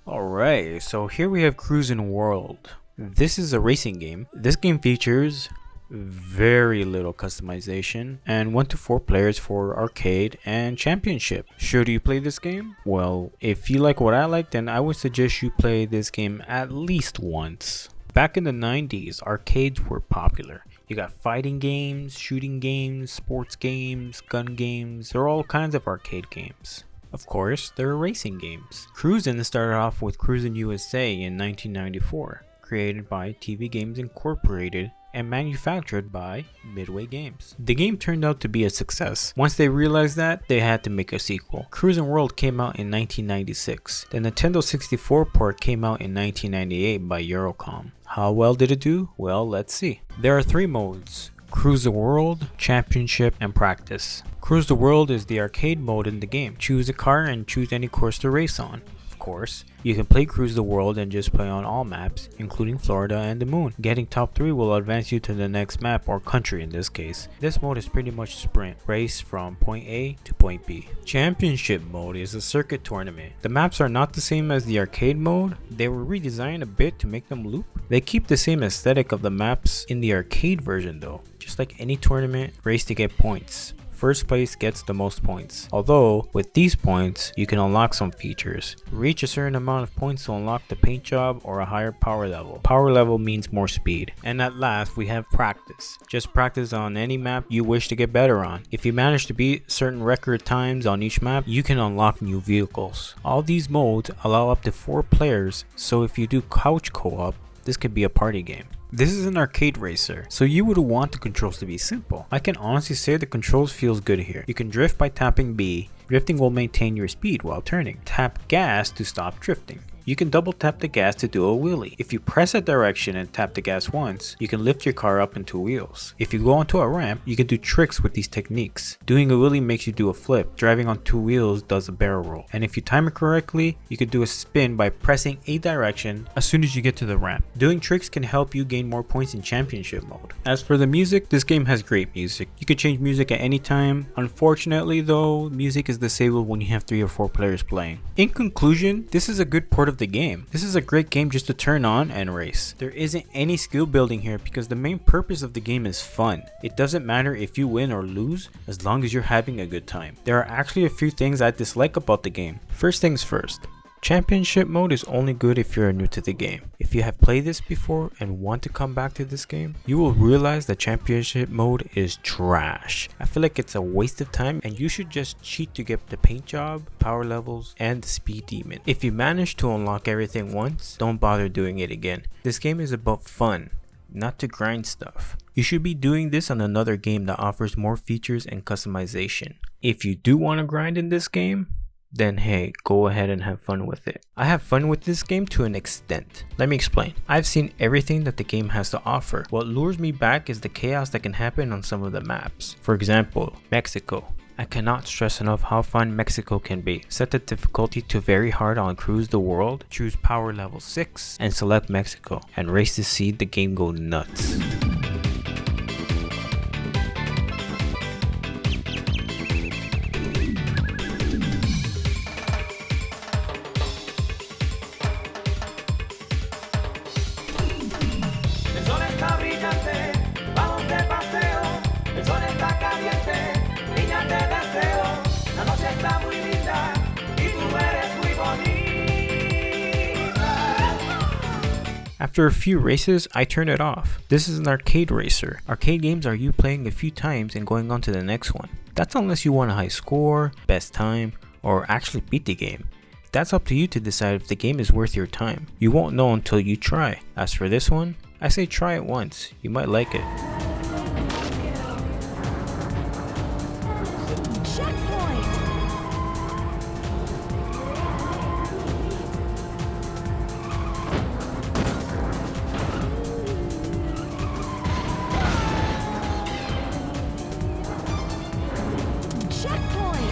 Alright, so here we have Cruis'n World. This is a racing game. This game features very little customization and 1 to 4 players for arcade and championship. Should you play this game? Well, if you like what I like, then I would suggest you play this game at least once. Back in the 90s, arcades were popular. You got fighting games, shooting games, sports games, gun games. There are all kinds of arcade games. Of course, there are racing games. Cruis'n started off with Cruis'n USA in 1994, created by TV Games Incorporated and manufactured by Midway Games. The game turned out to be a success. Once they realized that, they had to make a sequel. Cruis'n World came out in 1996. The Nintendo 64 port came out in 1998 by Eurocom. How well did it do? Well, let's see. There are 3 modes: Cruise the World, Championship, and Practice. Cruise the World is the arcade mode in the game. Choose a car and choose any course to race on. Of course, you can play Cruise the World and just play on all maps, including Florida and the Moon. Getting top 3 will advance you to the next map, or country in this case. This mode is pretty much sprint, race from point A to point B. Championship mode is a circuit tournament. The maps are not the same as the arcade mode. They were redesigned a bit to make them loop. They keep the same aesthetic of the maps in the arcade version though. Just like any tournament, race to get points. First place gets the most points. Although, with these points, you can unlock some features. Reach a certain amount of points to unlock the paint job or a higher power level. Power level means more speed. And at last, we have practice. Just practice on any map you wish to get better on. If you manage to beat certain record times on each map, you can unlock new vehicles. All these modes allow up to 4 players, so if you do couch co-op, this could be a party game. This is an arcade racer, so you would want the controls to be simple. I can honestly say the controls feels good here. You can drift by tapping B. Drifting will maintain your speed while turning. Tap gas to stop drifting. You can double tap the gas to do a wheelie. If you press a direction and tap the gas once, you can lift your car up into wheels. If you go onto a ramp, you can do tricks with these techniques. Doing a wheelie makes you do a flip. Driving on 2 wheels does a barrel roll. And if you time it correctly, you can do a spin by pressing a direction as soon as you get to the ramp. Doing tricks can help you gain more points in championship mode. As for the music, this game has great music. You can change music at any time. Unfortunately though, music is disabled when you have 3 or 4 players playing. In conclusion, this is a good port of the game. This is a great game just to turn on and race. There isn't any skill building here because the main purpose of the game is fun. It doesn't matter if you win or lose as long as you're having a good time. There are actually a few things I dislike about the game. First things first. Championship mode is only good if you're new to the game. If you have played this before and want to come back to this game, you will realize that championship mode is trash. I feel like it's a waste of time and you should just cheat to get the paint job, power levels, and the speed demon. If you manage to unlock everything once, don't bother doing it again. This game is about fun, not to grind stuff. You should be doing this on another game that offers more features and customization. If you do want to grind in this game, then hey, go ahead and have fun with it. I have fun with this game to an extent. Let me explain. I've seen everything that the game has to offer. What lures me back is the chaos that can happen on some of the maps. For example, Mexico. I cannot stress enough how fun Mexico can be. Set the difficulty to very hard on Cruise the World, choose power level 6, and select Mexico, and race to see the game go nuts. After a few races, I turn it off. This is an arcade racer. Arcade games are you playing a few times and going on to the next one. That's unless you want a high score, best time, or actually beat the game. That's up to you to decide if the game is worth your time. You won't know until you try. As for this one, I say try it once. You might like it.